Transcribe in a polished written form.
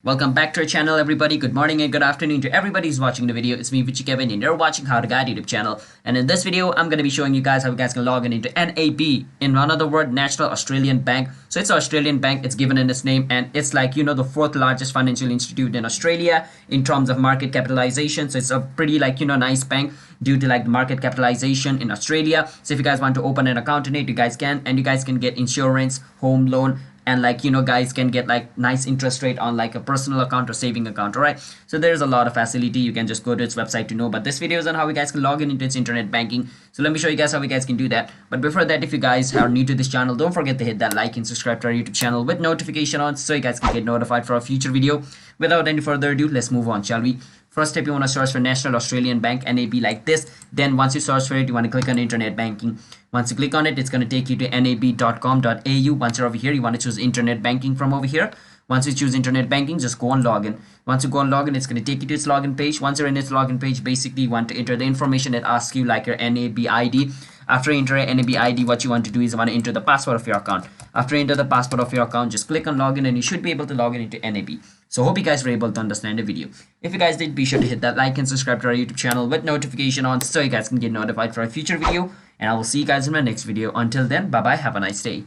Welcome back to our channel, everybody. Good morning and good afternoon to everybody who's watching the video. It's me, Vichi Kevin, and you're watching How to Guide YouTube channel. And in this video, I'm going to be showing you guys how you guys can log in into NAB, in another word, National Australian Bank. So it's an Australian bank, it's given in its name, and it's like, the fourth largest financial institute in Australia in terms of market capitalization. So it's a pretty nice bank due to like the market capitalization in Australia. So if you guys want to open an account in it, you guys can, and you guys can get insurance, home loan, and guys can get like nice interest rate on like a personal account or saving account. All right, so there's a lot of facility. You can just go to its website to know, but this video is on how you guys can log in into its internet banking. So let me show you guys how you guys can do that. But before that, if you guys are new to this channel, don't forget to hit that like and subscribe to our YouTube channel with notification on so you guys can get notified for a future video. Without any further ado, let's move on, shall we? First step, you want to search for National Australian Bank, NAB, like this. Then once you search for it, you want to click on internet banking. Once you click on it, it's going to take you to nab.com.au. Once you're over here, you want to choose internet banking from over here. Once you choose internet banking, just go on login. Once you go on login, it's going to take you to its login page. Once you're in its login page, basically you want to enter the information that asks you like your NAB ID. After entering NAB ID, what you want to do is you want to enter the password of your account. After enter the password of your account, just click on login and you should be able to log in into NAB. So hope you guys were able to understand the video. If you guys did, be sure to hit that like and subscribe to our YouTube channel with notification on so you guys can get notified for a future video. And I will see you guys in my next video. Until then, bye bye, have a nice day.